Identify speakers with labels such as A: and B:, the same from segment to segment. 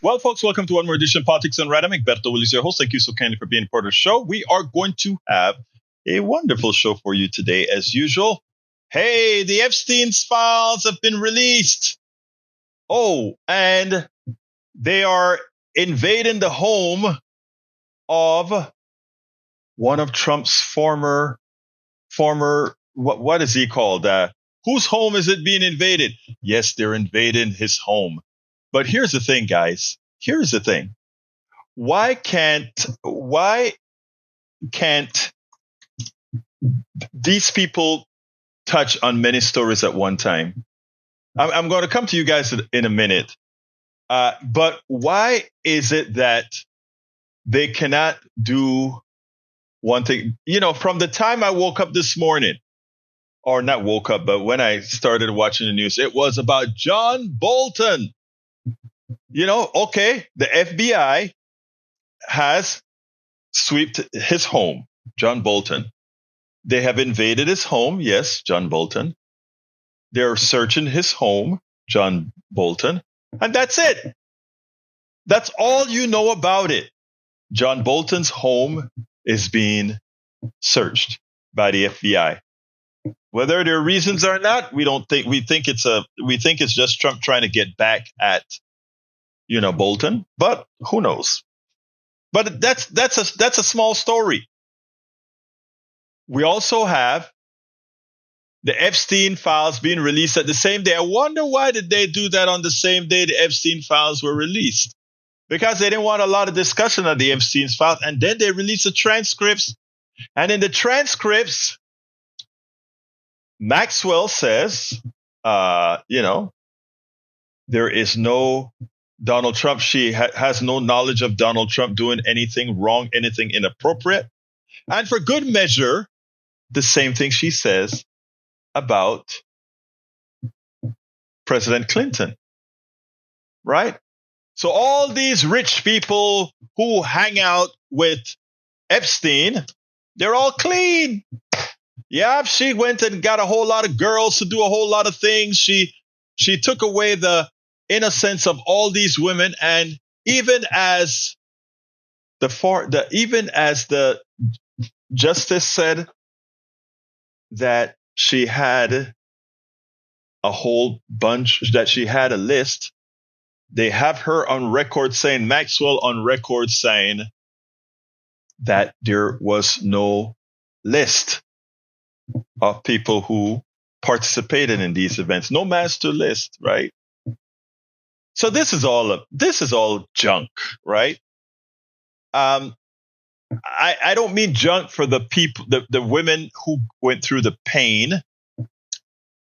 A: Well, folks, welcome to one more edition of Politics on Random. Egberto, Willies, your host. Thank you so kindly for being part of the show. We are going to have a wonderful show for you today, as usual. Hey, the Epstein's files have been released. Oh, and they are invading the home of one of Trump's former, what is he called? Whose home is it being invaded? Yes, they're invading his home. But here's the thing, guys. Here's the thing. Why can't these people touch on many stories at one time? I'm going to come to you guys in a minute. But why is it that they cannot do one thing? You know, from the time I woke up this morning, or not woke up, but when I started watching the news, it was about John Bolton. You know, okay, the FBI has swept his home, John Bolton. They have invaded his home, yes, John Bolton. They're searching his home, John Bolton. And that's it. That's all you know about it. John Bolton's home is being searched by the FBI. Whether there are reasons or not, we think it's just Trump trying to get back at, you know, Bolton, but who knows? But that's a small story. We also have the Epstein files being released at the same day. I wonder why did they do that on the same day the Epstein files were released? Because they didn't want a lot of discussion on the Epstein files, and then they released the transcripts. And in the transcripts, Maxwell says, you know, there is no Donald Trump. She has no knowledge of Donald Trump doing anything wrong, anything inappropriate. And for good measure, the same thing she says about President Clinton, right? So all these rich people who hang out with Epstein, they're all clean. Yeah, she went and got a whole lot of girls to do a whole lot of things. She took away the innocence of all these women, and even as the justice said that she had a whole bunch, that she had a list, they have her on record saying, Maxwell on record saying that there was no list of people who participated in these events, no master list, right? So this is all junk, right? I don't mean junk for the people, the women who went through the pain,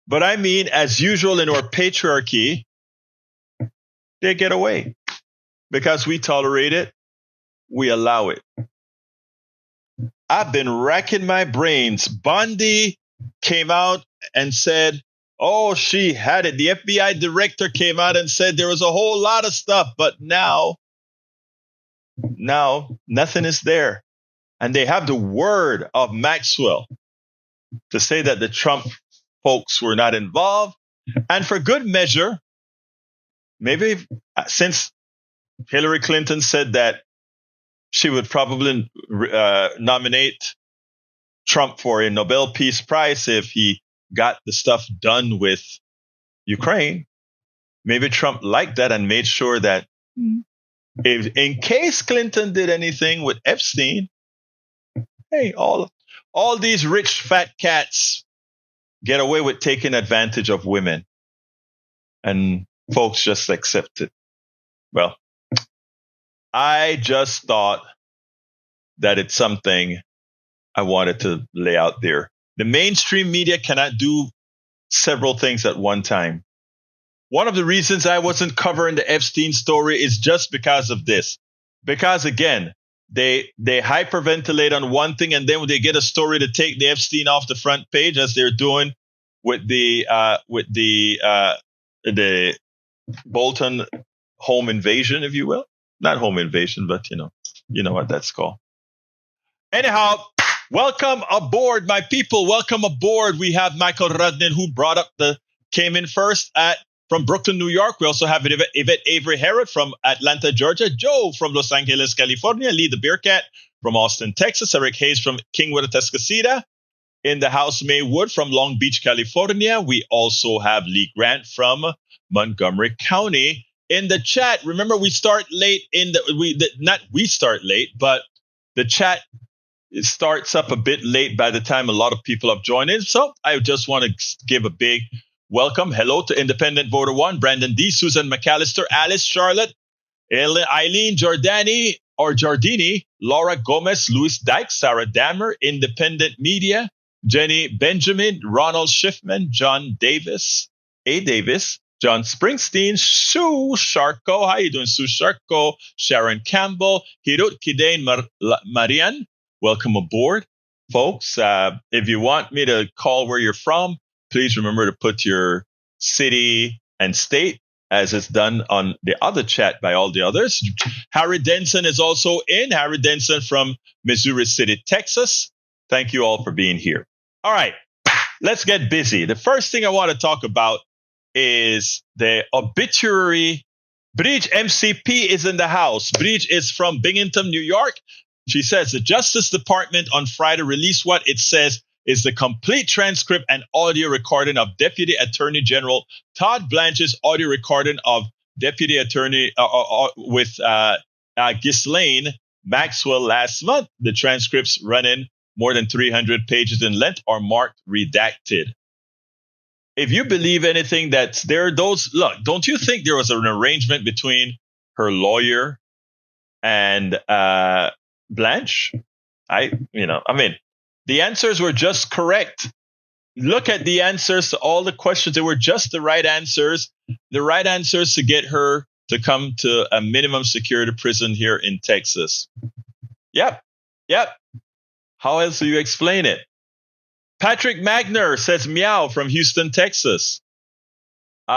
A: but I mean, as usual in our patriarchy, they get away because we tolerate it, we allow it. I've been racking my brains. Bondi came out and said, oh, she had it. The FBI director came out and said there was a whole lot of stuff, but now nothing is there. And they have the word of Maxwell to say that the Trump folks were not involved. And for good measure, maybe since Hillary Clinton said that she would probably nominate Trump for a Nobel Peace Prize if he got the stuff done with Ukraine, maybe Trump liked that and made sure that if, in case Clinton did anything with Epstein, hey, all these rich fat cats get away with taking advantage of women, and folks just accept it. Well, I just thought that it's something I wanted to lay out there. The mainstream media cannot do several things at one time. One of the reasons I wasn't covering the Epstein story is just because of this. Because again, they hyperventilate on one thing, and then when they get a story to take the Epstein off the front page, as they're doing with the Bolton home invasion, if you will. Not home invasion, but you know what that's called. Anyhow, welcome aboard, my people. Welcome aboard. We have Michael Rudnin, who came in first at from Brooklyn, New York. We also have Yvette Avery Herod from Atlanta, Georgia. Joe from Los Angeles, California. Lee the Bearcat from Austin, Texas. Eric Hayes from Kingwood, Atascocita. In the house, May Wood from Long Beach, California. We also have Lee Grant from Montgomery County. In the chat, remember we start late we start late, but the chat starts up a bit late by the time a lot of people have joined in. So I just want to give a big welcome. Hello to Independent Voter 1, Brandon D, Susan McAllister, Alice, Charlotte, Eileen Giardini, Laura Gomez, Louis Dyke, Sarah Dammer, Independent Media, Jenny Benjamin, Ronald Schiffman, John Davis, A. Davis, John Springsteen, Sue Sharko. How you doing, Sue Sharko? Sharon Campbell, Hirut Kidane Marian. Welcome aboard, folks. If you want me to call where you're from, please remember to put your city and state, as it's done on the other chat by all the others. Harry Denson is also in. Harry Denson from Missouri City, Texas. Thank you all for being here. All right, let's get busy. The first thing I want to talk about is the obituary. Bridge MCP is in the house. Bridge is from Binghamton, New York. She says the Justice Department on Friday released what it says is the complete transcript and audio recording of Deputy Attorney General Todd Blanche's audio recording of Deputy Attorney with Ghislaine Maxwell last month. The transcripts running more than 300 pages in length are marked redacted. If you believe anything that's there, don't you think there was an arrangement between her lawyer and Blanche? The answers were just correct. Look at the answers to all the questions. They were just the right answers to get her to come to a minimum security prison here in Texas. Yep. How else do you explain it? Patrick Magner says meow from Houston, Texas. You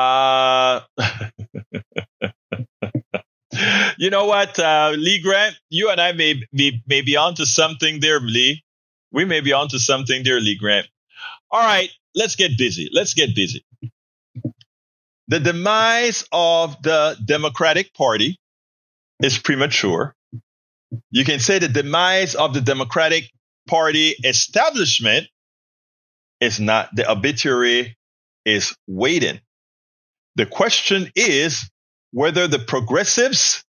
A: know what, Lee Grant? You and I may be onto something there, Lee. We may be onto something there, Lee Grant. All right, let's get busy. The demise of the Democratic Party is premature. You can say the demise of the Democratic Party establishment is not. The obituary is waiting. The question is whether the progressives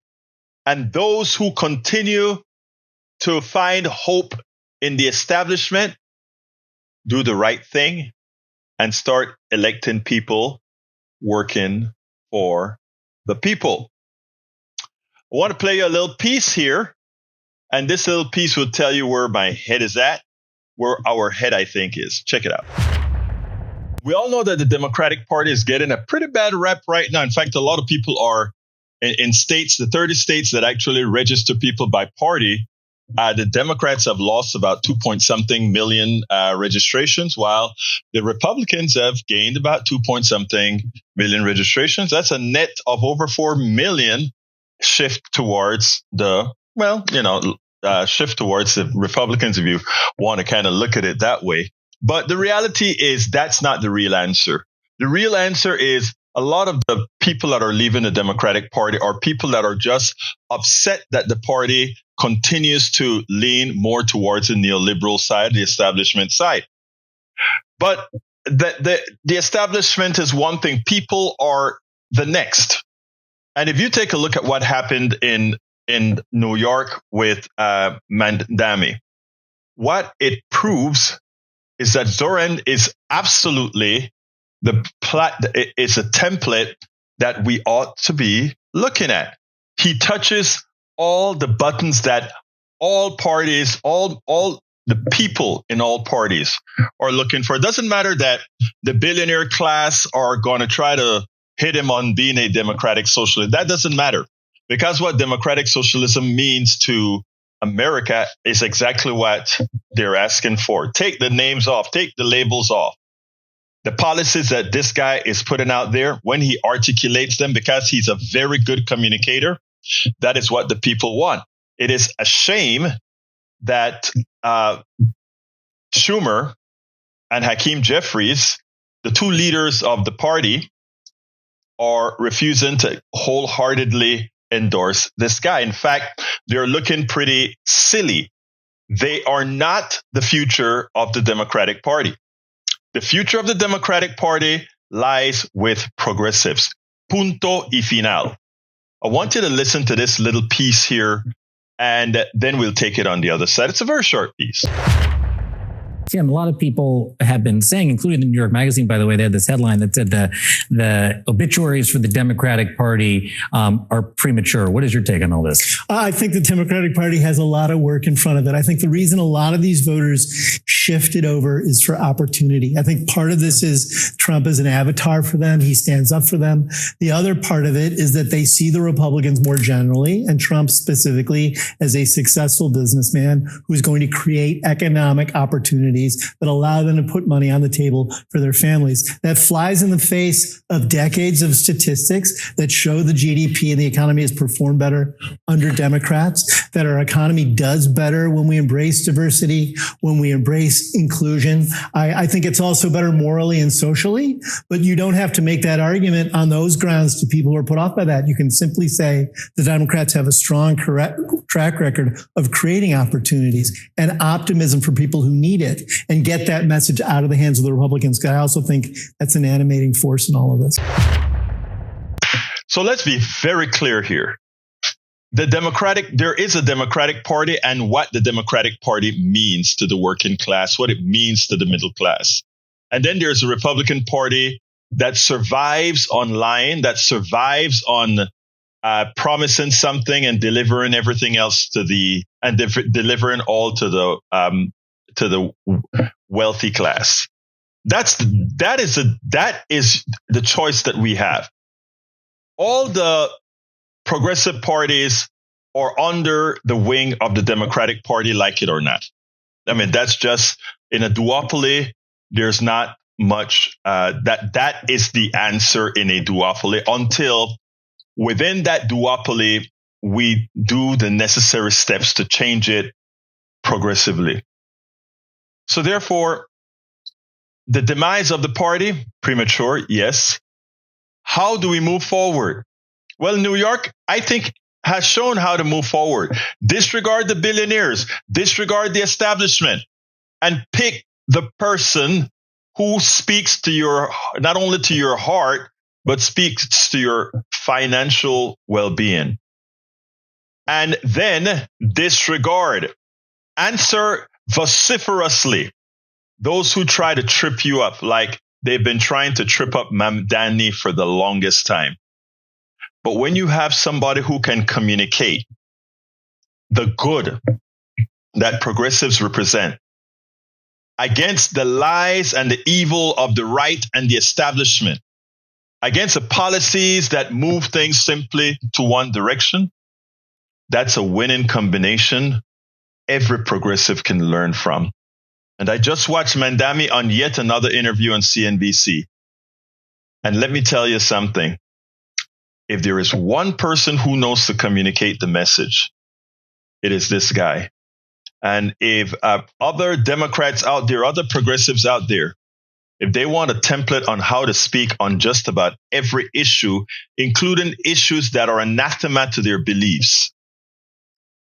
A: and those who continue to find hope in the establishment do the right thing and start electing people working for the people. I want to play you a little piece here, and this little piece will tell you where my head is at, where our head, I think, is. Check it out. We all know that the Democratic Party is getting a pretty bad rep right now. In fact, a lot of people are in states, the 30 states that actually register people by party. The Democrats have lost about 2-point-something million registrations, while the Republicans have gained about 2-point-something million registrations. That's a net of over 4 million shift towards shift towards the Republicans, if you want to kind of look at it that way. But the reality is that's not the real answer. The real answer is a lot of the people that are leaving the Democratic Party are people that are just upset that the party continues to lean more towards the neoliberal side, the establishment side. But the establishment is one thing. People are the next. And if you take a look at what happened in New York with Mandami, what it proves is that Zoran is absolutely it's a template that we ought to be looking at. He touches all the buttons that all parties, all the people in all parties are looking for. It doesn't matter that the billionaire class are going to try to hit him on being a democratic socialist. That doesn't matter, because what democratic socialism means to America is exactly what they're asking for. Take the names off, take the labels off. The policies that this guy is putting out there, when he articulates them, because he's a very good communicator, that is what the people want. It is a shame that Schumer and Hakeem Jeffries, the two leaders of the party, are refusing to wholeheartedly endorse this guy. In fact, they're looking pretty silly. They are not the future of the Democratic Party. The future of the Democratic Party lies with progressives. Punto y final. I want you to listen to this little piece here, and then we'll take it on the other side. It's a very short piece.
B: Yeah, and a lot of people have been saying, including the New York Magazine, by the way, they had this headline that said the obituaries for the Democratic Party are premature. What is your take on all this?
C: I think the Democratic Party has a lot of work in front of it. I think the reason a lot of these voters shifted over is for opportunity. I think part of this is Trump is an avatar for them. He stands up for them. The other part of it is that they see the Republicans more generally, and Trump specifically, as a successful businessman who's going to create economic opportunities that allow them to put money on the table for their families. That flies in the face of decades of statistics that show the GDP and the economy has performed better under Democrats, that our economy does better when we embrace diversity, when we embrace inclusion. I think it's also better morally and socially, but you don't have to make that argument on those grounds to people who are put off by that. You can simply say the Democrats have a strong track record of creating opportunities and optimism for people who need it, and get that message out of the hands of the Republicans. I also think that's an animating force in all of this.
A: So let's be very clear here. There is a Democratic Party, and what the Democratic Party means to the working class, what it means to the middle class. And then there's a Republican Party that survives online, that survives on promising something and delivering everything else delivering all to the wealthy class. That is the choice that we have. All the progressive parties are under the wing of the Democratic Party, like it or not. I mean, that's just in a duopoly. There's not much that is the answer in a duopoly until within that duopoly we do the necessary steps to change it progressively. So therefore, the demise of the party, premature, yes. How do we move forward? Well, New York, I think, has shown how to move forward. Disregard the billionaires, disregard the establishment, and pick the person who speaks to not only to your heart, but speaks to your financial well-being. And then disregard. Answer vociferously those who try to trip you up, like they've been trying to trip up Mamdani for the longest time. But when you have somebody who can communicate the good that progressives represent against the lies and the evil of the right and the establishment, against the policies that move things simply to one direction, that's a winning combination every progressive can learn from. And I just watched Mamdani on yet another interview on CNBC. And let me tell you something. If there is one person who knows to communicate the message, it is this guy. And if other Democrats out there, other progressives out there, if they want a template on how to speak on just about every issue, including issues that are anathema to their beliefs,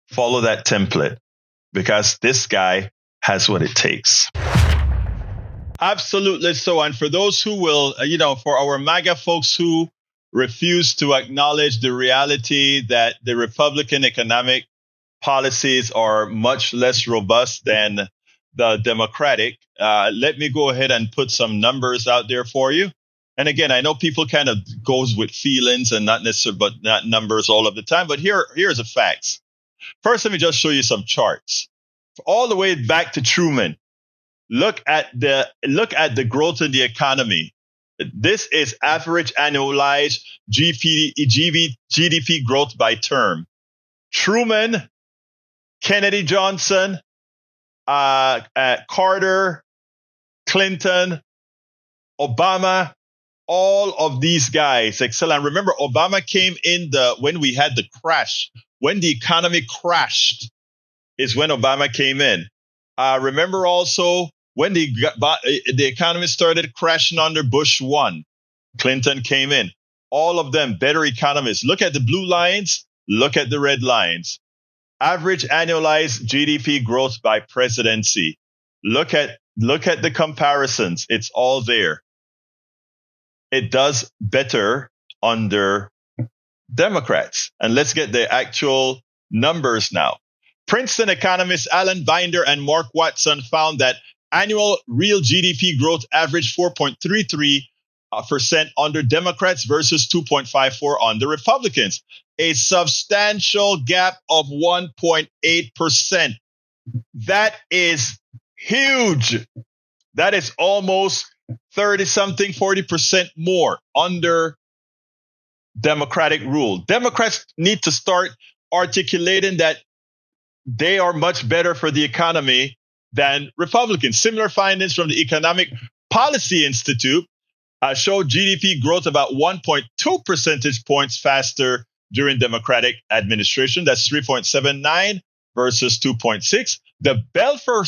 A: follow that template, because this guy has what it takes. Absolutely so. And for those who will, for our MAGA folks who refuse to acknowledge the reality that the Republican economic policies are much less robust than the Democratic, let me go ahead and put some numbers out there for you. And again, I know people kind of goes with feelings and not necessarily, but not numbers all of the time. But here's the facts. First, let me just show you some charts. All the way back to Truman. Look at the growth in the economy. This is average annualized GDP growth by term. Truman, Kennedy, Johnson, Carter, Clinton, Obama, all of these guys excel. And remember, Obama came in when we had the crash, when the economy crashed, is when Obama came in. Remember also when the economy started crashing under Bush 1, Clinton came in. all of them better economists. Look at the blue lines. Look at the red lines. Average annualized GDP growth by presidency. Look at the comparisons. It's all there. It does better under Democrats. And let's get the actual numbers now. Princeton economists Alan Binder and Mark Watson found that annual real GDP growth averaged 4.33% under Democrats versus 2.54% under Republicans, a substantial gap of 1.8%. That is huge. That is almost 30-something, 40% more under Democratic rule. Democrats need to start articulating that they are much better for the economy than Republicans. Similar findings from the Economic Policy Institute showed GDP growth about 1.2 percentage points faster during Democratic administration. That's 3.79 versus 2.6. The Belfer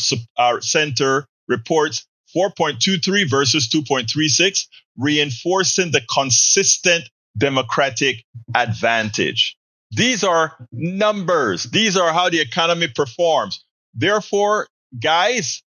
A: Center reports 4.23 versus 2.36, reinforcing the consistent Democratic advantage. These are numbers. These are how the economy performs. Therefore, guys,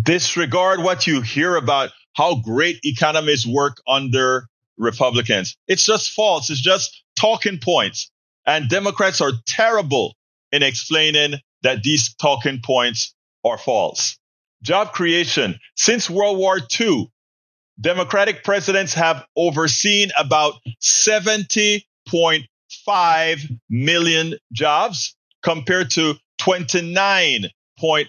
A: disregard what you hear about how great economists work under Republicans. It's just false. It's just talking points. And Democrats are terrible in explaining that these talking points are false. Job creation. Since World War II, Democratic presidents have overseen about 70.5 million jobs compared to 29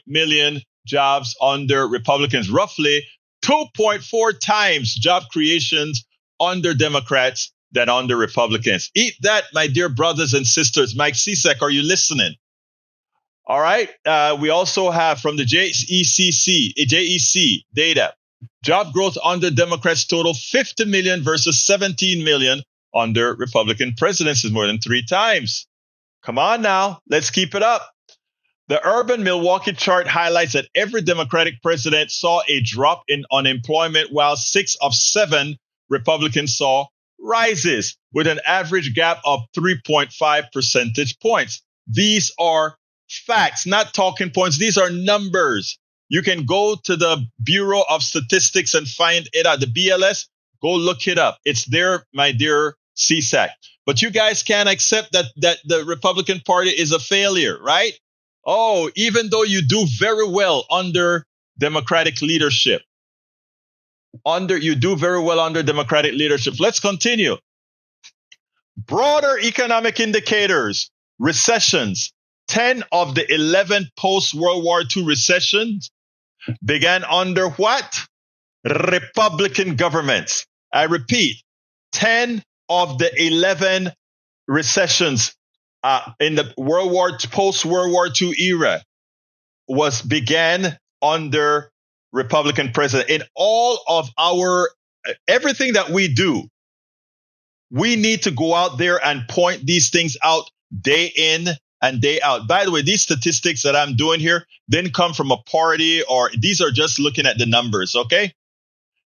A: million jobs under Republicans, roughly 2.4 times job creations under Democrats than under Republicans. Eat that, my dear brothers and sisters. Mike Cisak, are you listening? All right. We also have from the JEC data. Job growth under Democrats total 50 million versus 17 million under Republican presidents, is more than 3 times. Come on now. Let's keep it up. The urban Milwaukee chart highlights that every Democratic president saw a drop in unemployment, while 6 of 7 Republicans saw rises, with an average gap of 3.5 percentage points. These are facts, not talking points. These are numbers. You can go to the Bureau of Statistics and find it out. The BLS, go look it up. It's there, my dear CSAC. But you guys can't accept that the Republican Party is a failure, right? Oh, even though you do very well under Democratic leadership. You do very well under Democratic leadership. Let's continue. Broader economic indicators, recessions. 10 of the 11 post-World War II recessions began under what? Republican governments. I repeat, 10 of the 11 recessions in the post-World War II era began under Republican president. In all of everything that we do, we need to go out there and point these things out day in and day out. By the way, these statistics that I'm doing here didn't come from a party, or these are just looking at the numbers, okay?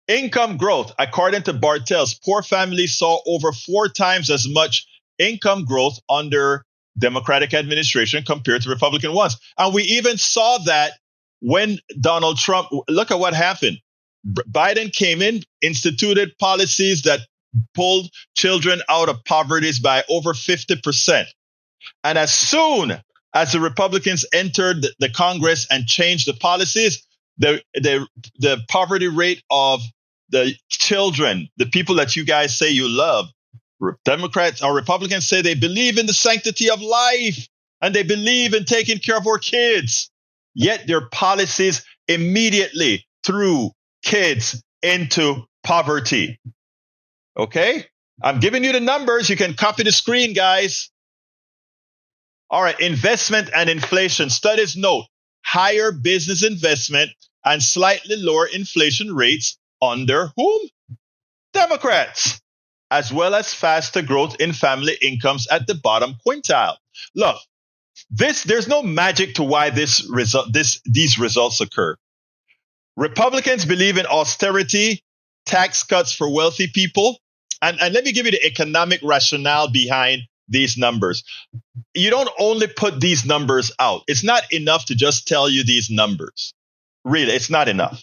A: Income growth. According to Bartels, poor families saw over 4 times as much income growth under Democratic administration compared to Republican ones. And we even saw that when Donald Trump, look at what happened. Biden came in, instituted policies that pulled children out of poverty by over 50%. And as soon as the Republicans entered the Congress and changed the policies, the poverty rate of the children, the people that you guys say you love, Democrats or Republicans say they believe in the sanctity of life and they believe in taking care of our kids. Yet their policies immediately threw kids into poverty. Okay? I'm giving you the numbers. You can copy the screen, guys. All right, investment and inflation. Studies note higher business investment and slightly lower inflation rates under whom? Democrats, as well as faster growth in family incomes at the bottom quintile. Look, there's no magic to why these results occur. Republicans believe in austerity, tax cuts for wealthy people, And let me give you the economic rationale behind these numbers. You don't only put these numbers out. It's not enough to just tell you these numbers. Really, it's not enough.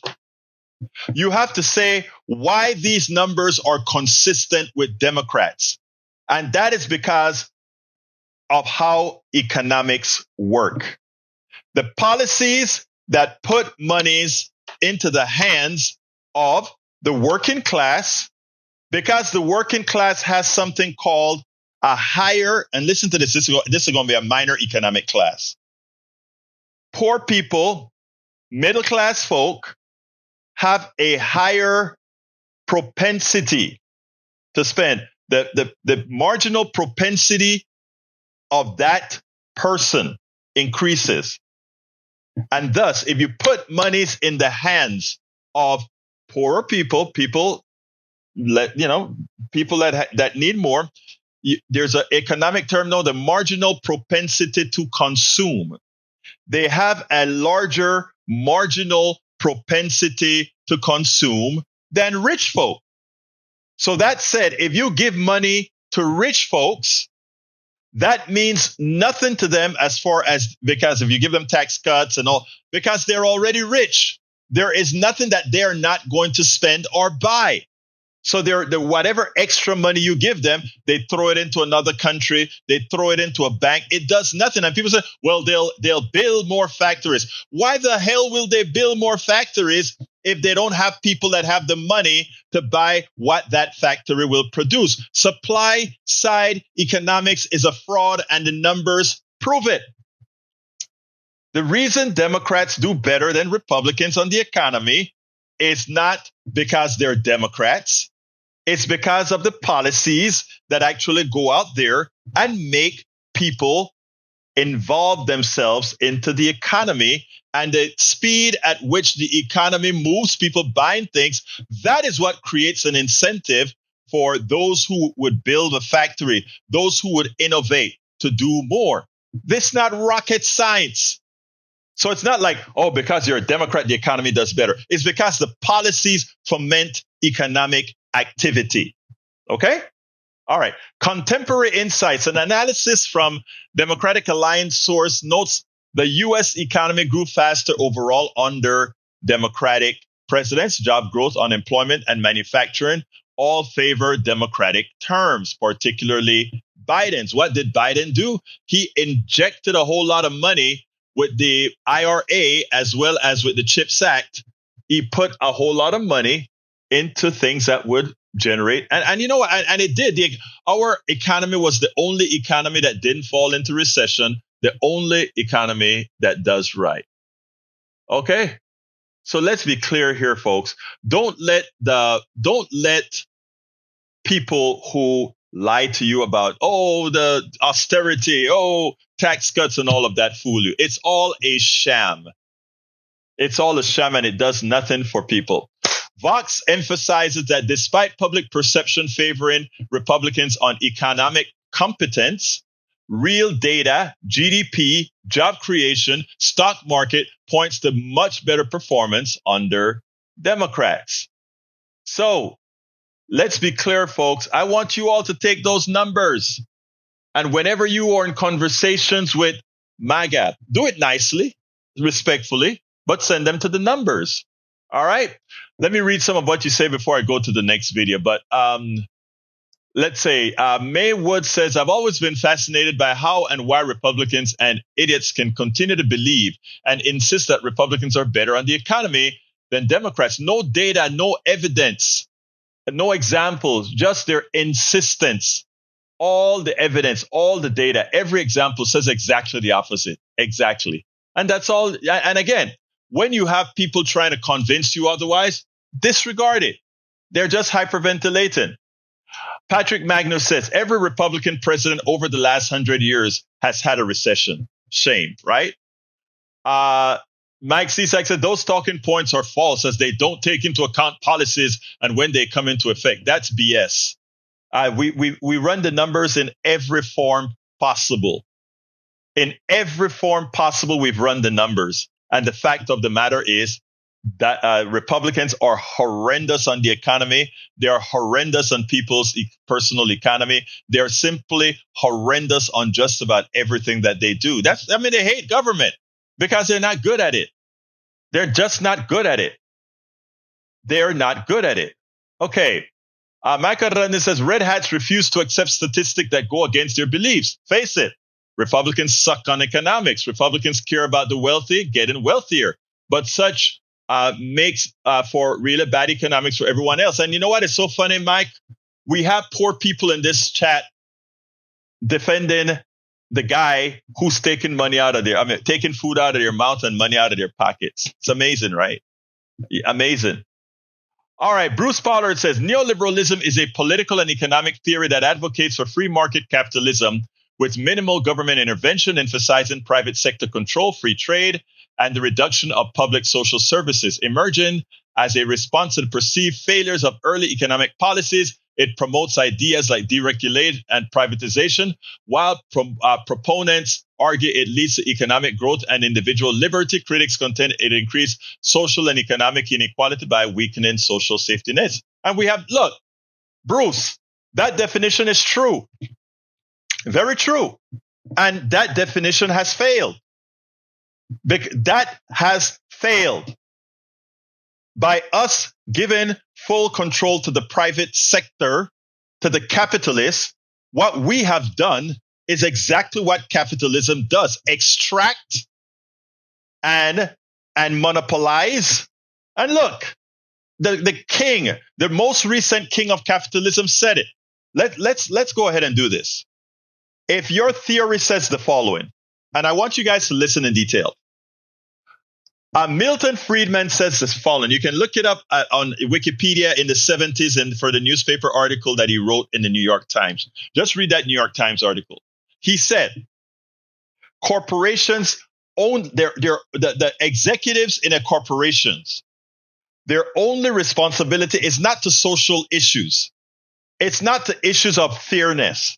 A: You have to say why these numbers are consistent with Democrats. And that is because of how economics work. The policies that put monies into the hands of the working class, because the working class has something called a higher, and listen to this, this is going to be a minor economic class. Poor people, middle class folk have a higher propensity to spend. The marginal propensity of that person increases. And thus, if you put monies in the hands of poorer people, people that need more, there's an economic term now, the marginal propensity to consume. They have a larger marginal propensity to consume than rich folk. So that said, if you give money to rich folks, that means nothing to them because if you give them tax cuts and all, because they're already rich, there is nothing that they're not going to spend or buy. So whatever extra money you give them, they throw it into another country, they throw it into a bank. It does nothing. And people say, well, they'll build more factories. Why the hell will they build more factories if they don't have people that have the money to buy what that factory will produce? Supply side economics is a fraud, and the numbers prove it. The reason Democrats do better than Republicans on the economy is not because they're Democrats. It's because of the policies that actually go out there and make people involve themselves into the economy, and the speed at which the economy moves, people buying things, that is what creates an incentive for those who would build a factory, those who would innovate to do more. This is not rocket science. So it's not like, oh, because you're a Democrat, the economy does better. It's because the policies foment economic activity. Okay? All right. Contemporary insights. An analysis from Democratic Alliance source notes the U.S. economy grew faster overall under Democratic presidents. Job growth, unemployment, and manufacturing all favor Democratic terms, particularly Biden's. What did Biden do? He injected a whole lot of money with the IRA as well as with the CHIPS Act. He put a whole lot of money into things that would generate. And you know what? And it did. Our economy was the only economy that didn't fall into recession, the only economy that does right. Okay? So let's be clear here, folks. Don't let people who lie to you about, the austerity, tax cuts and all of that fool you. It's all a sham. It's all a sham, and it does nothing for people. Vox emphasizes that despite public perception favoring Republicans on economic competence, real data, GDP, job creation, stock market points to much better performance under Democrats. So let's be clear, folks. I want you all to take those numbers. And whenever you are in conversations with MAGA, do it nicely, respectfully, but send them to the numbers. All right. Let me read some of what you say before I go to the next video. But let's say May Wood says, I've always been fascinated by how and why Republicans and idiots can continue to believe and insist that Republicans are better on the economy than Democrats. No data, no evidence, no examples, just their insistence. All the evidence, all the data, every example says exactly the opposite. Exactly. And that's all. And again, when you have people trying to convince you otherwise, disregard it. They're just hyperventilating. Patrick Magnus says, every Republican president over the last 100 years has had a recession. Shame, right? Mike Cisak said, those talking points are false as they don't take into account policies and when they come into effect. That's BS. We run the numbers in every form possible. In every form possible, we've run the numbers. And the fact of the matter is, that Republicans are horrendous on the economy. They are horrendous on people's personal economy. They're simply horrendous on just about everything that they do. They hate government because they're not good at it. They're just not good at it. They're not good at it. Okay. Michael Randin says, red hats refuse to accept statistics that go against their beliefs. Face it. Republicans suck on economics. Republicans care about the wealthy getting wealthier. But such makes for really bad economics for everyone else. And you know what? It's so funny, Mike. We have poor people in this chat defending the guy who's taking taking food out of their mouth and money out of their pockets. It's amazing, right? Amazing. All right. Bruce Pollard says neoliberalism is a political and economic theory that advocates for free market capitalism with minimal government intervention, emphasizing private sector control, free trade, and the reduction of public social services. Emerging as a response to the perceived failures of early economic policies, it promotes ideas like deregulation and privatization, while proponents argue it leads to economic growth and individual liberty. Critics contend it increases social and economic inequality by weakening social safety nets. And we have, look, Bruce, that definition is true. Very true. And that definition has failed. That has failed. By us giving full control to the private sector, to the capitalists, what we have done is exactly what capitalism does. Extract and monopolize. And look, the king, the most recent king of capitalism said it. Let's go ahead and do this. If your theory says the following, and I want you guys to listen in detail. Milton Friedman says the following. You can look it up on Wikipedia in the 70s and for the newspaper article that he wrote in the New York Times. Just read that New York Times article. He said, corporations own the executives in a corporations. Their only responsibility is not to social issues. It's not to issues of fairness.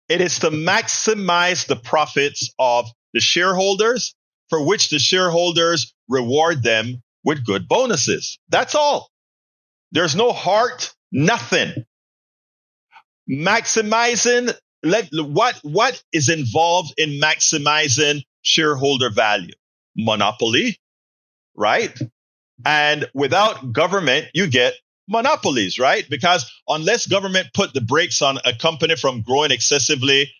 A: It is to maximize the profits of the shareholders, for which the shareholders reward them with good bonuses. That's all. There's no heart, nothing. Maximizing, what is involved in maximizing shareholder value? Monopoly, right? And without government, you get monopolies, right? Because unless government put the brakes on a company from growing excessively,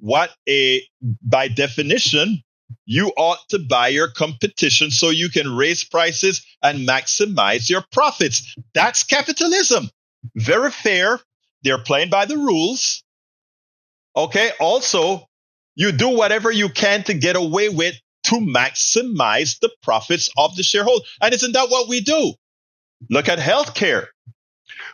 A: by definition, you ought to buy your competition so you can raise prices and maximize your profits. That's capitalism. Very fair. They're playing by the rules. Okay. Also, you do whatever you can to get away with to maximize the profits of the shareholder. And isn't that what we do? Look at healthcare.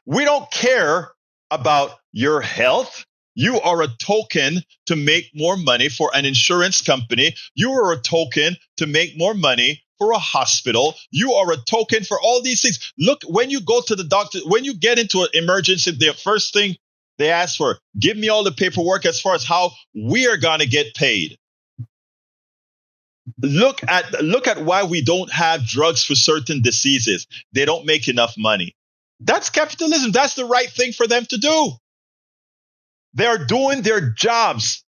A: We don't care about your health. You are a token to make more money for an insurance company. You are a token to make more money for a hospital. You are a token for all these things. Look, when you go to the doctor, when you get into an emergency, the first thing they ask for, give me all the paperwork as far as how we are going to get paid. Look at why we don't have drugs for certain diseases. They don't make enough money. That's capitalism. That's the right thing for them to do. They're doing their jobs,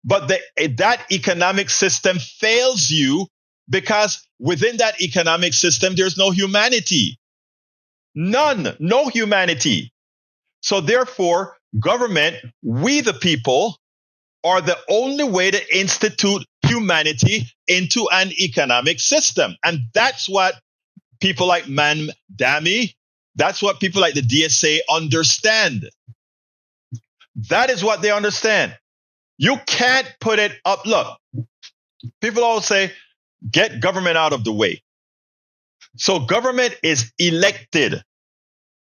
A: but that economic system fails you because within that economic system, there's no humanity. None, no humanity. So therefore, government, we the people, are the only way to institute humanity into an economic system. And that's what people like Mandami, that's what people like the DSA understand. That is what they understand. You can't put it up. Look, people always say, get government out of the way. So government is elected.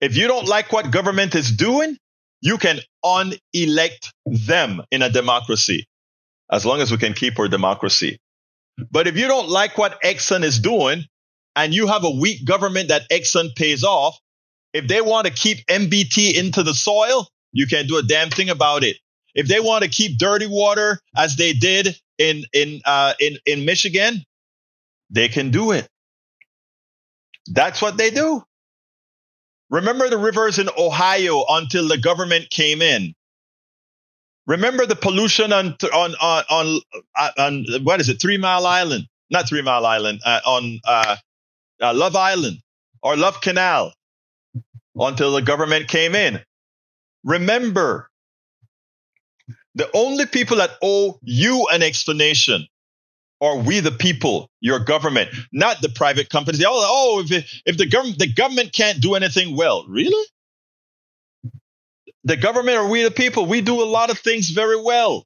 A: If you don't like what government is doing, you can unelect them in a democracy, as long as we can keep our democracy. But if you don't like what Exxon is doing, and you have a weak government that Exxon pays off, if they want to keep MBT into the soil, you can't do a damn thing about it. If they want to keep dirty water as they did in Michigan, they can do it. That's what they do. Remember the rivers in Ohio until the government came in. Remember the pollution on what is it, 3 Mile Island? Not 3 Mile Island, on Love Island or Love Canal until the government came in. Remember, the only people that owe you an explanation are we the people, your government, not the private companies. If the government can't do anything well, really? The government or we the people, we do a lot of things very well.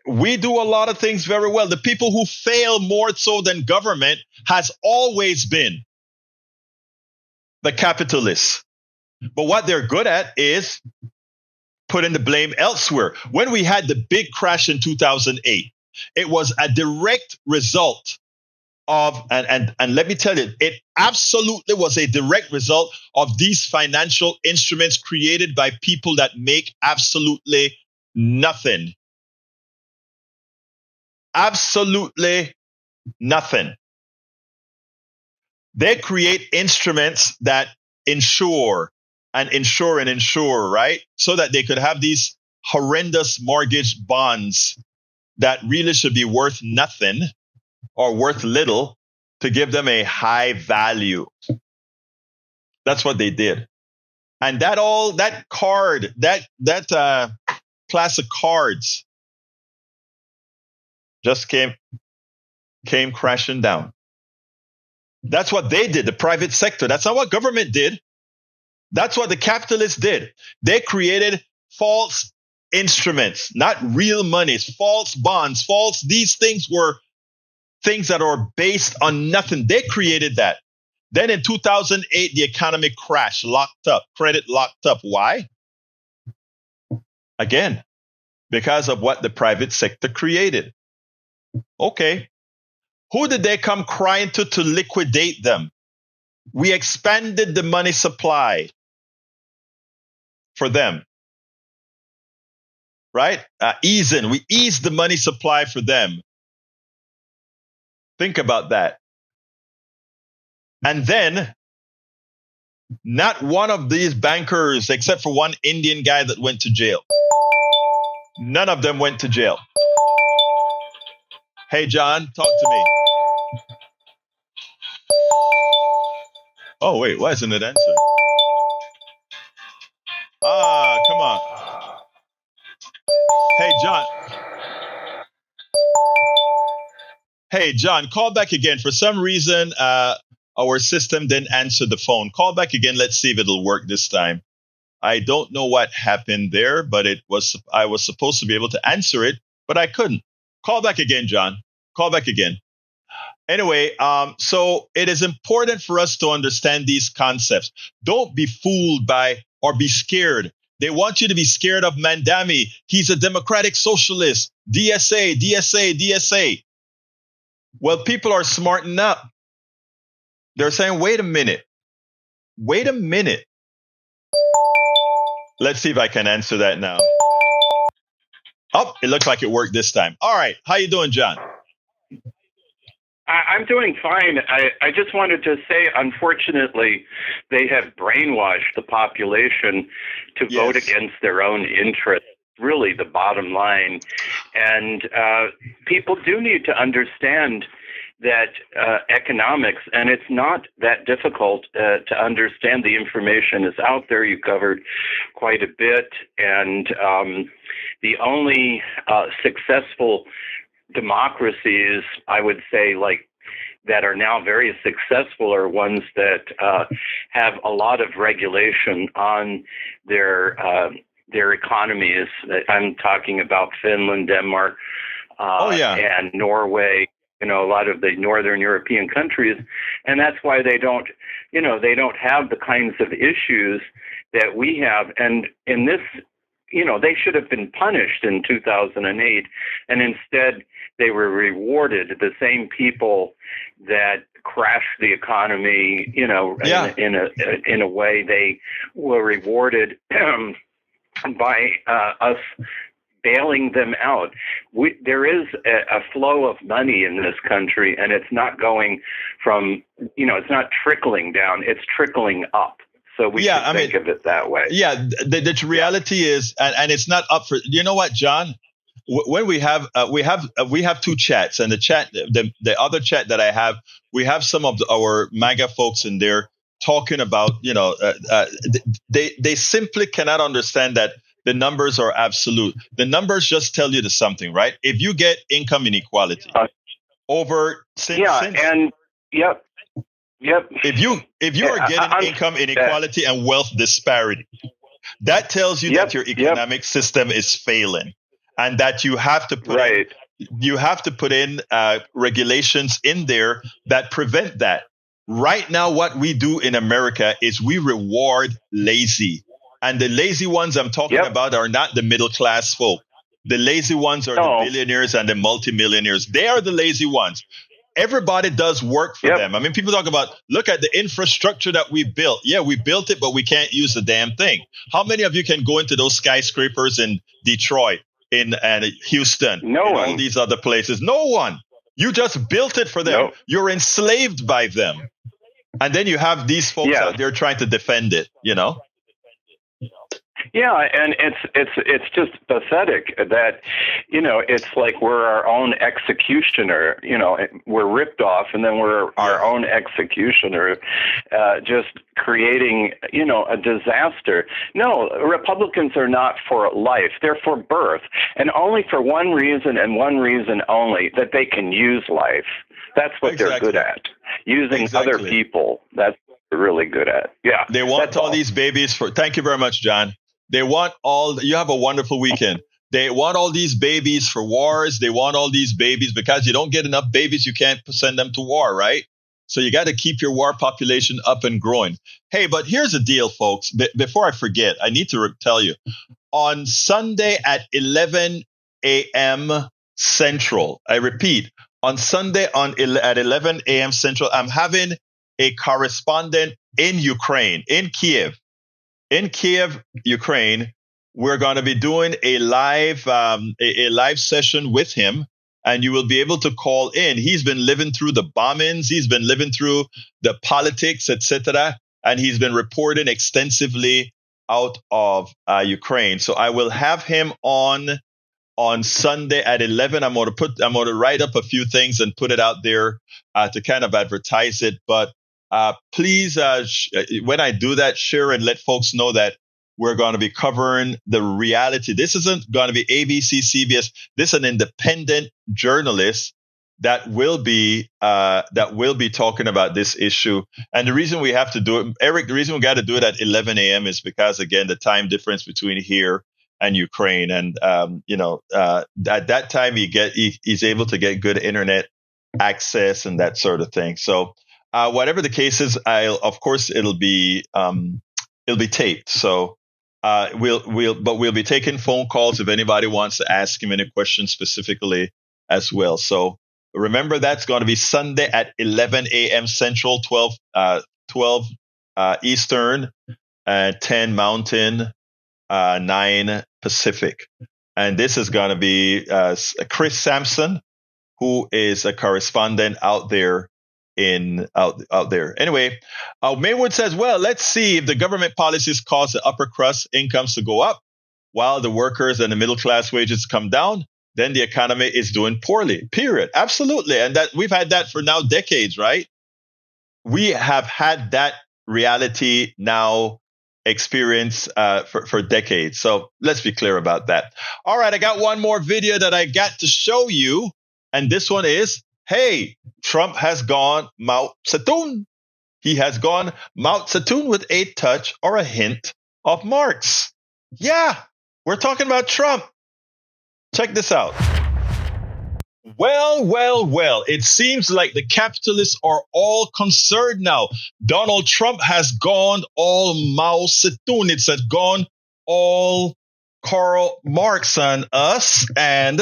A: We do a lot of things very well. The people who fail more so than government has always been the capitalists. But what they're good at is putting the blame elsewhere. When we had the big crash in 2008, it was a direct result of, and let me tell you, it absolutely was a direct result of these financial instruments created by people that make absolutely nothing. Absolutely nothing. They create instruments that insure, right? So that they could have these horrendous mortgage bonds that really should be worth nothing or worth little to give them a high value. That's what they did. And that class of cards just came crashing down. That's what they did, the private sector. That's not what government did. That's what the capitalists did. They created false instruments, not real monies, false bonds, these things were things that are based on nothing. They created that. Then in 2008, the economy crashed, locked up, credit locked up. Why? Again, because of what the private sector created. Okay. Who did they come crying to liquidate them? We expanded the money supply for them. Right? We eased the money supply for them. Think about that. And then, not one of these bankers, except for one Indian guy that went to jail. None of them went to jail. Hey, John, talk to me. Oh, wait, why isn't it answering? Come on. Hey, John. Hey, John, call back again. For some reason, our system didn't answer the phone. Call back again. Let's see if it'll work this time. I don't know what happened there, but I was supposed to be able to answer it, but I couldn't. Call back again, John. Call back again. Anyway, so it is important for us to understand these concepts. Don't be fooled by or be scared. They want you to be scared of Mandami. He's a democratic socialist. DSA, DSA, DSA. Well, people are smarting up. They're saying, wait a minute. Let's see if I can answer that now. Oh, it looks like it worked this time. All right. How you doing, John?
D: I'm doing fine. I just wanted to say, unfortunately, they have brainwashed the population to vote against their own interests. Really the bottom line. And people do need to understand that economics, and it's not that difficult to understand. The information is out there. You covered quite a bit. And the only successful democracies, I would say, like that are now very successful are ones that have a lot of regulation on their economies. I'm talking about Finland, Denmark, and Norway. A lot of the Northern European countries, and that's why they don't have the kinds of issues that we have. And in this, they should have been punished in 2008, and instead they were rewarded. The same people that crashed the economy, in a way, they were rewarded by us bailing them out. there is a flow of money in this country, and it's not going from, it's not trickling down, it's trickling up. So we should think of it that way.
A: Yeah, the reality is, and it's not up for, you know what, John? When we have two chats, and the other chat that I have, we have some of our MAGA folks in there talking about, they simply cannot understand that the numbers are absolute. The numbers just tell you something, right? If you get income inequality
D: Yep.
A: If you are getting income inequality and wealth disparity, that tells you that your economic system is failing, and that you have to put in regulations in there that prevent that. Right now, what we do in America is we reward lazy, and the lazy ones I'm talking about are not the middle class folk. The lazy ones are the billionaires and the multimillionaires. They are the lazy ones. Everybody does work for them. I mean, people talk about, look at the infrastructure that we built. Yeah, we built it, but we can't use the damn thing. How many of you can go into those skyscrapers in Detroit, in Houston, all these other places? No one. You just built it for them. Nope. You're enslaved by them. And then you have these folks out there trying to defend it,
D: Yeah, and it's just pathetic that, it's like we're our own executioner. We're ripped off, and then we're our own executioner, just creating, a disaster. No, Republicans are not for life. They're for birth, and only for one reason and one reason only, that they can use life. That's what they're good at, using other people. That's what they're really good at. Yeah,
A: they want all these babies for. Thank you very much, John. They want you have a wonderful weekend. They want all these babies for wars. They want all these babies because you don't get enough babies. You can't send them to war, right? So you got to keep your war population up and growing. Hey, but here's the deal, folks. Before I forget, I need to tell you, on Sunday at 11 a.m. Central, I repeat, on Sunday at 11 a.m. Central, I'm having a correspondent in Ukraine, in Kiev. In Kiev, Ukraine, we're going to be doing a live session with him, and you will be able to call in. He's been living through the bombings, he's been living through the politics, etc., and he's been reporting extensively out of Ukraine. So I will have him on Sunday at 11. I'm going to write up a few things and put it out there to kind of advertise it, but. Please, when I do that, share and let folks know that we're going to be covering the reality. This isn't going to be ABC, CBS. This is an independent journalist that will be talking about this issue. And the reason we have to do it, Eric, the reason we got to do it at 11 a.m. is because, again, the time difference between here and Ukraine. And, at that time, he's able to get good internet access and that sort of thing. So, whatever the case is, it'll be taped. So we'll be taking phone calls if anybody wants to ask him any questions specifically as well. So remember, that's going to be Sunday at 11 a.m. Central, 12 Eastern, 10 Mountain, 9 Pacific. And this is going to be Chris Sampson, who is a correspondent out there. Out there. Anyway, Maywood says, well, let's see if the government policies cause the upper crust incomes to go up while the workers and the middle class wages come down, then the economy is doing poorly, period. Absolutely. And that we've had that for now decades, right? We have had that reality now experience for decades. So let's be clear about that. All right. I got one more video that I got to show you. And this one is, hey, Trump has gone Mao Zedong. He has gone Mao Zedong with a touch or a hint of Marx. Yeah, we're talking about Trump. Check this out. Well, it seems like the capitalists are all concerned now. Donald Trump has gone all Mao Zedong. It has gone all Karl Marx on us. And,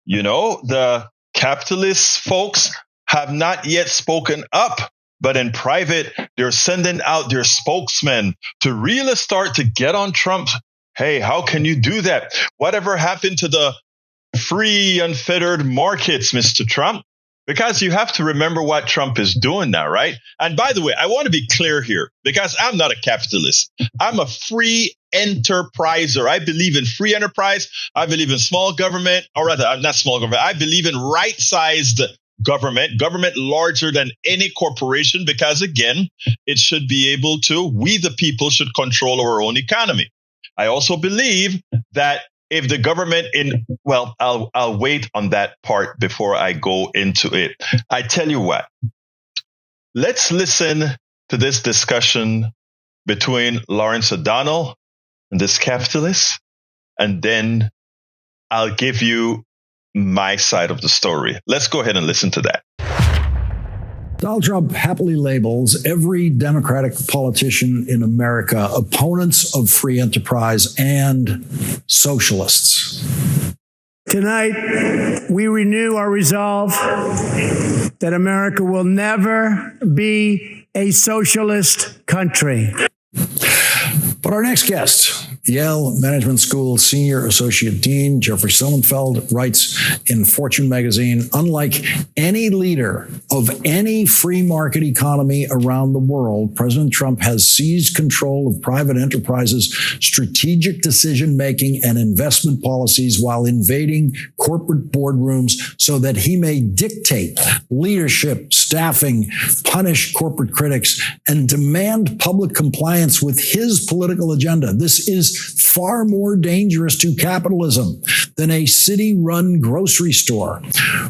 A: the capitalist folks have not yet spoken up, but in private, they're sending out their spokesmen to really start to get on Trump. Hey, how can you do that? Whatever happened to the free, unfettered markets, Mr. Trump. Because you have to remember what Trump is doing now, right? And by the way, I want to be clear here, because I'm not a capitalist. I'm a free enterpriser. I believe in free enterprise. I believe in small government, or rather, not small government. I believe in right-sized government larger than any corporation, because again, it should be able to, we the people should control our own economy. I also believe that if the government I'll wait on that part before I go into it. I tell you what, let's listen to this discussion between Lawrence O'Donnell and this capitalist, and then I'll give you my side of the story. Let's go ahead and listen to that.
E: Donald Trump happily labels every Democratic politician in America opponents of free enterprise and socialists.
F: Tonight, we renew our resolve that America will never be a socialist country.
E: But our next guest, Yale Management School Senior Associate Dean Jeffrey Sonnenfeld, writes in Fortune magazine, unlike any leader of any free market economy around the world, President Trump has seized control of private enterprises' strategic decision-making and investment policies while invading corporate boardrooms so that he may dictate leadership, staffing, punish corporate critics, and demand public compliance with his political agenda. This is far more dangerous to capitalism than a city-run grocery store.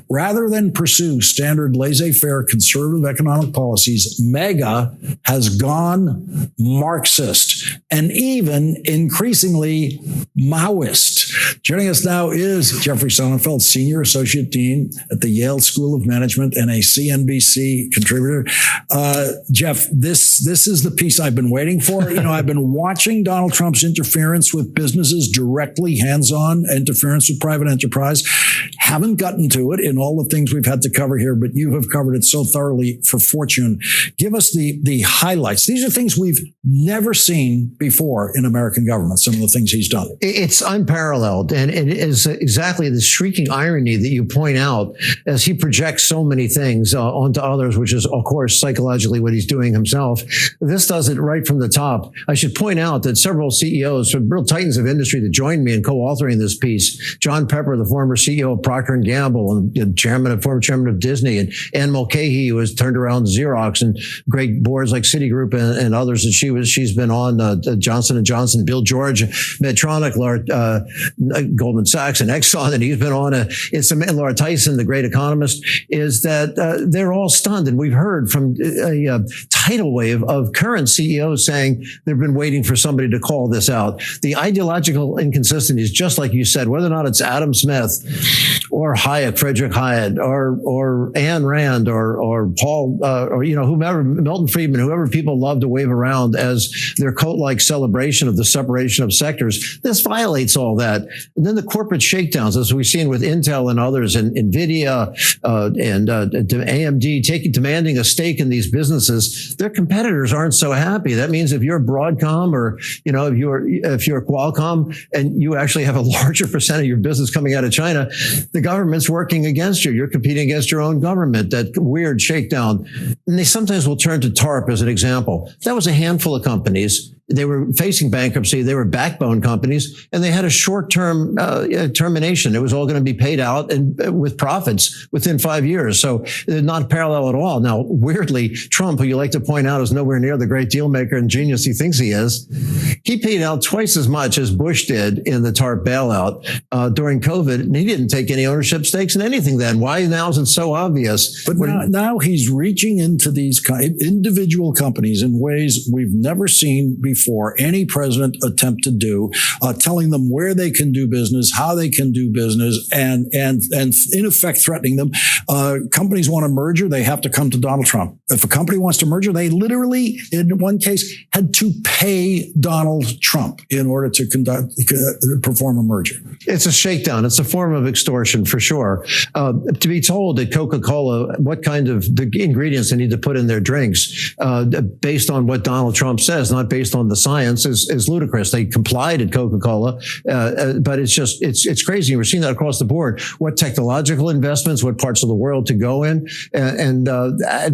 E: Rather than pursue standard laissez-faire conservative economic policies, MAGA has gone Marxist and even increasingly Maoist. Joining us now is Jeffrey Sonnenfeld, Senior Associate Dean at the Yale School of Management and a CNBC contributor. Jeff, this is the piece I've been waiting for. I've been watching Donald Trump's interference with businesses directly, hands-on interference with private enterprise. Haven't gotten to it in all the things we've had to cover here, but you have covered it so thoroughly for Fortune. Give us the highlights. These are things we've never seen before in American government, some of the things he's done.
G: It's unparalleled, and it is exactly the shrieking irony that you point out as he projects so many things onto others, which is, of course, psychologically what he's doing himself. This does it right from the top. I should point out that several CEOs, real titans of industry that joined me in co-authoring this piece, John Pepper, the former CEO of Procter & Gamble and former chairman of Disney, and Anne Mulcahy, who has turned around Xerox and great boards like Citigroup and others that she's been on, Johnson & Johnson, Bill George, Medtronic, Goldman Sachs and Exxon, and he's been on Laura Tyson, the great economist, is that they're all stunned. And we've heard from a tidal wave of current CEOs saying they've been waiting for somebody to call this out. The ideological inconsistencies, just like you said, whether or not it's Adam Smith or Friedrich Hayek or Ayn Rand or Paul or whomever, Milton Friedman, whoever people love to wave around as their cult-like celebration of the separation of sectors, this violates all that. And then the corporate shakedowns, as we've seen with Intel and others, and NVIDIA and AMD demanding a stake in these businesses, their competitors aren't so happy. That means if you're Broadcom or if you're Qualcomm and you actually have a larger percent of your business coming out of China, the government's working against you. You're competing against your own government, that weird shakedown. And they sometimes will turn to TARP as an example. That was a handful of companies. They were facing bankruptcy. They were backbone companies, and they had a short-term termination. It was all going to be paid out and with profits within 5 years. So they're not parallel at all. Now, weirdly, Trump, who you like to point out is nowhere near the great deal maker and genius he thinks he is, he paid out twice as much as Bush did in the TARP bailout during COVID, and he didn't take any ownership stakes in anything then. Why now is it so obvious?
E: But now he's reaching into these individual companies in ways we've never seen before any president attempt to do, telling them where they can do business, how they can do business, and in effect threatening them. Companies want a merger, they have to come to Donald Trump. If a company wants to merger, they literally, in one case, had to pay Donald Trump in order to perform a merger.
G: It's a shakedown. It's a form of extortion for sure. To be told at Coca-Cola what kind of the ingredients they need to put in their drinks based on what Donald Trump says, not based on on the science is ludicrous. They complied at Coca-Cola, but it's crazy. We're seeing that across the board. What technological investments, what parts of the world to go in, and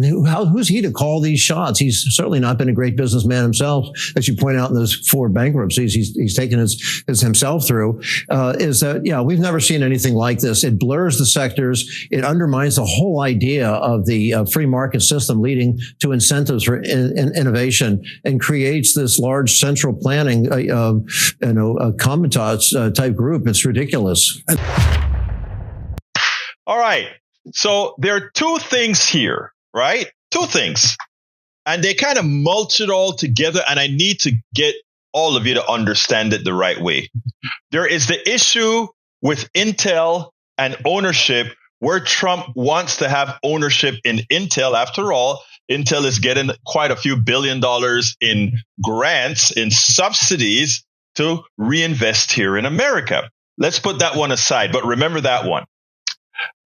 G: who's he to call these shots? He's certainly not been a great businessman himself, as you point out in those 4 bankruptcies he's taken his himself through. We've never seen anything like this. It blurs the sectors. It undermines the whole idea of the free market system, leading to incentives for innovation, and creates this large central planning, commandant's type group. It's ridiculous.
A: All right. So there are 2 things here, right? 2 things. And they kind of mulch it all together. And I need to get all of you to understand it the right way. There is the issue with Intel and ownership, where Trump wants to have ownership in Intel. After all, Intel is getting quite a few $1 billion in grants, in subsidies to reinvest here in America. Let's put that one aside, but remember that one.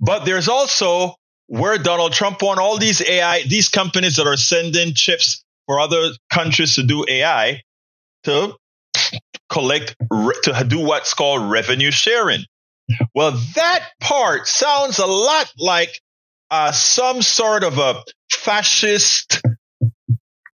A: But there's also where Donald Trump wants all these these companies that are sending chips for other countries to do AI, to do what's called revenue sharing. Well, that part sounds a lot like some sort of a fascist,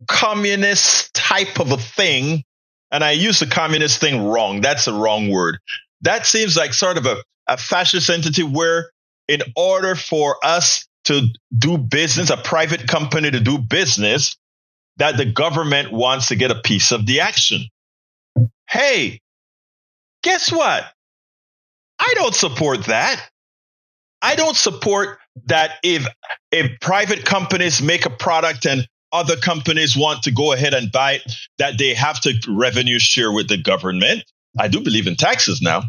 A: communist type of a thing. And I use the communist thing wrong. That's a wrong word. That seems like sort of a fascist entity where, in order for us to do business, a private company to do business, that the government wants to get a piece of the action. Hey, guess what? I don't support that. I don't support that if private companies make a product and other companies want to go ahead and buy it, that they have to revenue share with the government. I do believe in taxes now.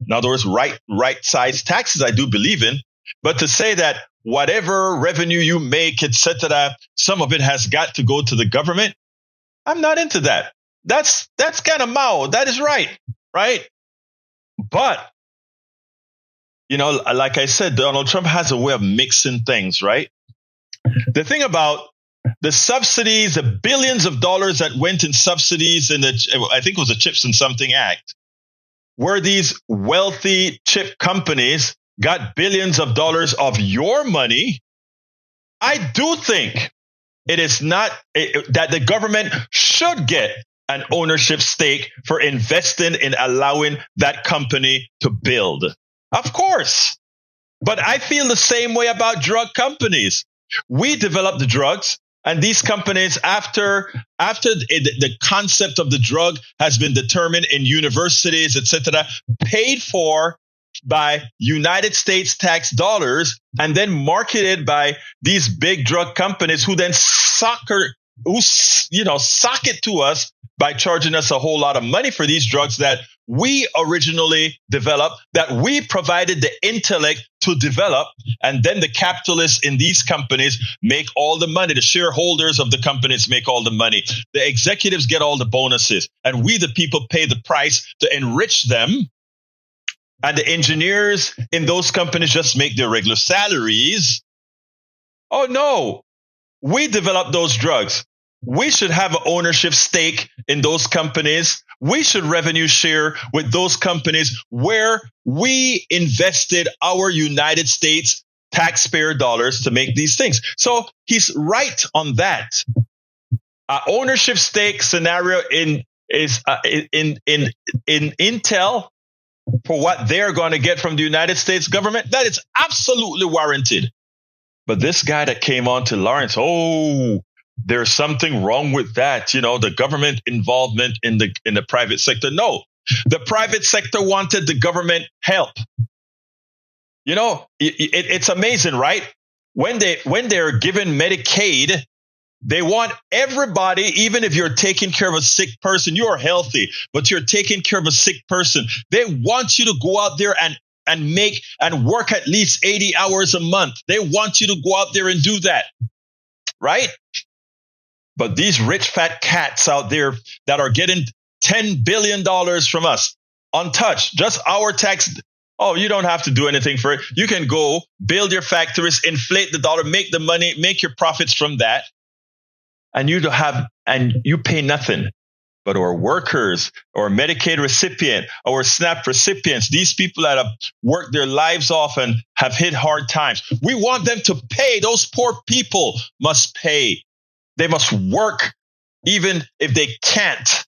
A: In other words, right size taxes, I do believe in. But to say that whatever revenue you make, etc., some of it has got to go to the government, I'm not into that. That's kind of Mao. That is right? But, like I said, Donald Trump has a way of mixing things, right? The thing about the subsidies, the billions of dollars that went in subsidies in I think it was the Chips and Something Act, where these wealthy chip companies got billions of dollars of your money. I do think it is not that the government should get an ownership stake for investing in allowing that company to build. Of course. But I feel the same way about drug companies. We develop the drugs, and these companies, after the concept of the drug has been determined in universities, etc., paid for by United States tax dollars, and then marketed by these big drug companies who then sock it to us by charging us a whole lot of money for these drugs that we originally developed, that we provided the intellect to develop, and then the capitalists in these companies make all the money. The shareholders of the companies make all the money. The executives get all the bonuses, and we, the people, pay the price to enrich them. And the engineers in those companies just make their regular salaries. Oh, no. We developed those drugs. We should have an ownership stake in those companies. We should revenue share with those companies where we invested our United States taxpayer dollars to make these things. So he's right on that. Ownership stake scenario in Intel, for what they're going to get from the United States government, that is absolutely warranted. But this guy that came on to Lawrence, there's something wrong with that. The government involvement in the private sector. No, the private sector wanted the government help. It's amazing, right? When they're given Medicaid, they want everybody, even if you're taking care of a sick person, you're healthy, but you're taking care of a sick person. They want you to go out there and make and work at least 80 hours a month. They want you to go out there and do that, right? But these rich fat cats out there that are getting $10 billion from us, untouched, just our tax. Oh, you don't have to do anything for it. You can go build your factories, inflate the dollar, make the money, make your profits from that. And you pay nothing. but our workers, our Medicaid recipient, our SNAP recipients, these people that have worked their lives off and have hit hard times. We want them to pay. Those poor people must pay. They must work even if they can't.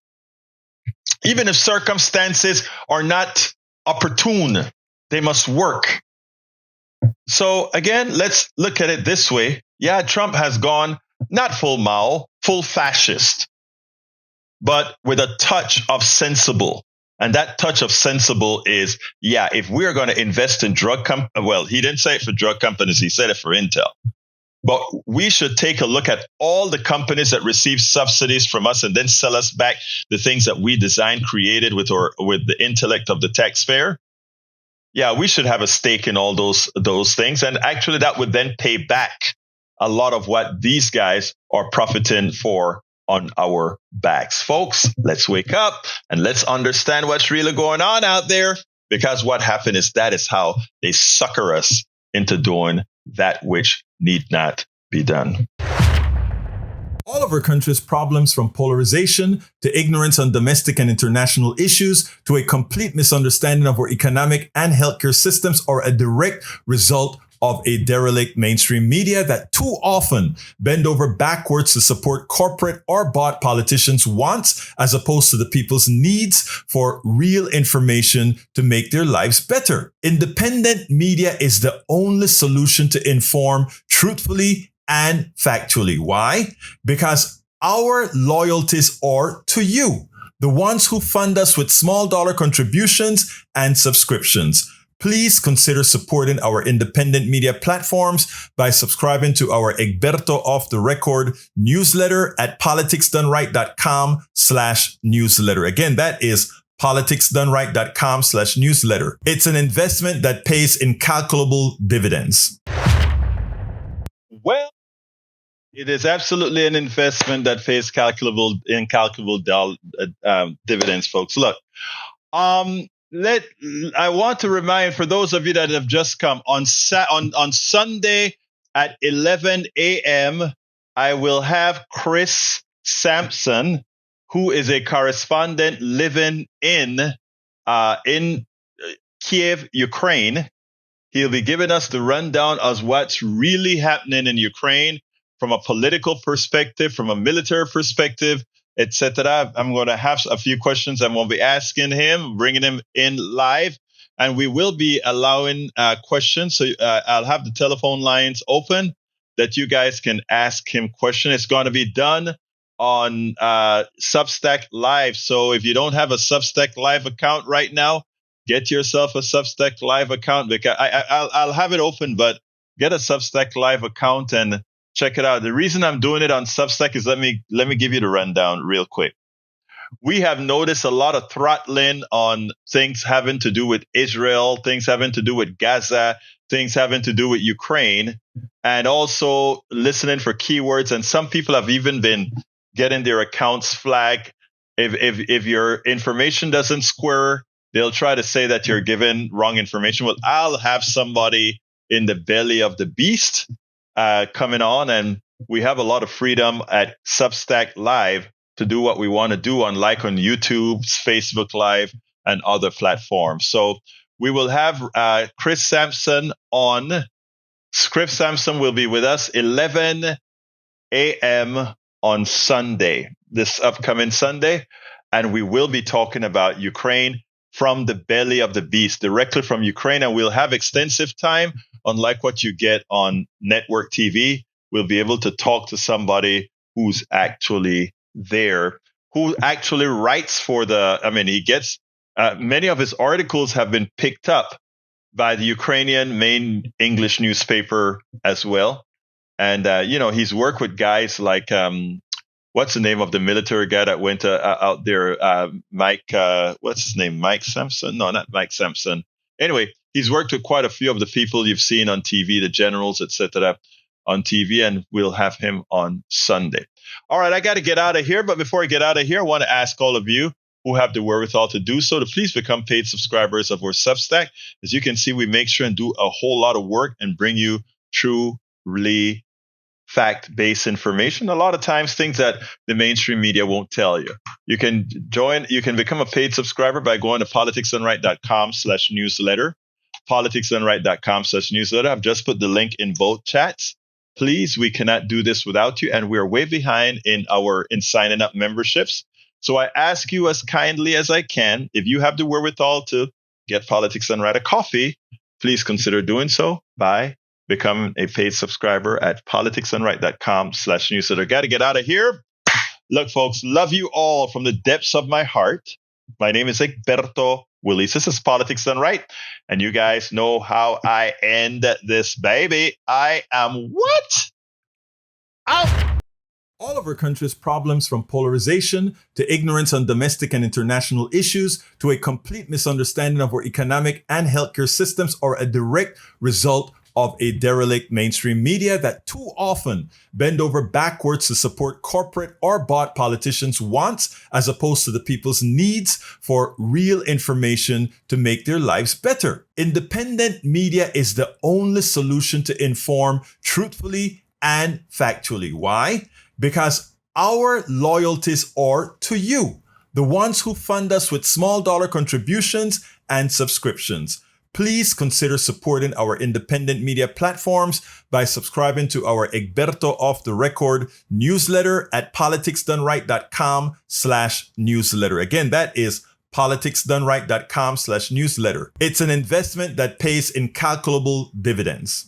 A: Even if circumstances are not opportune, they must work. So again, let's look at it this way. Yeah, Trump has gone not full Mao, full fascist, but with a touch of sensible. And that touch of sensible is, yeah, if we're going to invest in drug well, he didn't say it for drug companies, he said it for Intel. But we should take a look at all the companies that receive subsidies from us and then sell us back the things that we designed, created with the intellect of the taxpayer. Yeah, we should have a stake in all those things. And actually that would then pay back a lot of what these guys are profiting for on our backs. Folks, let's wake up and let's understand what's really going on out there, because what happened is that is how they sucker us into doing that which need not be done.
H: All of our country's problems, from polarization to ignorance on domestic and international issues to a complete misunderstanding of our economic and healthcare systems, are a direct result of a derelict mainstream media that too often bend over backwards to support corporate or bought politicians' wants as opposed to the people's needs for real information to make their lives better. Independent media is the only solution to inform truthfully and factually. Why? Because our loyalties are to you, the ones who fund us with small dollar contributions and subscriptions. Please consider supporting our independent media platforms by subscribing to our Egberto Off the Record newsletter at politicsdoneright.com/newsletter. Again, that is politicsdoneright.com/newsletter. It's an investment that pays incalculable dividends.
A: Well, it is absolutely an investment that pays incalculable dividends, folks. Look, I want to remind, for those of you that have just come, on Sunday at 11 a.m., I will have Chris Sampson, who is a correspondent living in Kiev, Ukraine. He'll be giving us the rundown of what's really happening in Ukraine from a political perspective, from a military perspective, etc. I'm going to have a few questions I'm going to be asking him, bringing him in live, and we will be allowing questions. So I'll have the telephone lines open that you guys can ask him questions. It's going to be done on Substack Live. So if you don't have a Substack Live account right now, get yourself a Substack Live account, because I'll have it open, but get a Substack Live account and check it out. The reason I'm doing it on Substack is let me give you the rundown real quick. We have noticed a lot of throttling on things having to do with Israel, things having to do with Gaza, things having to do with Ukraine, and also listening for keywords. And some people have even been getting their accounts flagged. If your information doesn't square, they'll try to say that you're giving wrong information. Well, I'll have somebody in the belly of the beast coming on, and we have a lot of freedom at Substack Live to do what we want to do, unlike on YouTube, Facebook Live, and other platforms. So we will have Chris Sampson on. Chris Sampson will be with us 11 a.m. on Sunday, this upcoming Sunday, and we will be talking about Ukraine from the belly of the beast, directly from Ukraine, and we'll have extensive time. Unlike what you get on network TV, we'll be able to talk to somebody who's actually there, who actually writes for he gets, many of his articles have been picked up by the Ukrainian main English newspaper as well. And, he's worked with guys like, what's the name of the military guy that went out there? Mike, what's his name? Mike Sampson? No, not Mike Sampson. Anyway, he's worked with quite a few of the people you've seen on TV, the generals, etc., on TV, and we'll have him on Sunday. All right, I got to get out of here. But before I get out of here, I want to ask all of you who have the wherewithal to do so to please become paid subscribers of our Substack. As you can see, we make sure and do a whole lot of work and bring you truly fact-based information. A lot of times things that the mainstream media won't tell you. You can become a paid subscriber by going to politicsdoneright.com/newsletter. politicsdoneright.com/newsletter. I've just put the link in both chats. Please, we cannot do this without you, and we're way behind in signing up memberships. So I ask you as kindly as I can, if you have the wherewithal to get Politics Done Right a coffee, please consider doing so by becoming a paid subscriber at politicsdoneright.com/newsletter. Got to get out of here. Look, folks, love you all from the depths of my heart. My name is Egberto Willies. This is Politics Done Right. And you guys know how I end this baby. I am what? Out.
H: All of our country's problems, from polarization to ignorance on domestic and international issues to a complete misunderstanding of our economic and healthcare systems, are a direct result of a derelict mainstream media that too often bend over backwards to support corporate or bought politicians' wants as opposed to the people's needs for real information to make their lives better. Independent media is the only solution to inform truthfully and factually. Why? Because our loyalties are to you, the ones who fund us with small dollar contributions and subscriptions. Please consider supporting our independent media platforms by subscribing to our Egberto Off the Record newsletter at politicsdoneright.com/newsletter. Again, that is politicsdoneright.com/newsletter. It's an investment that pays incalculable dividends.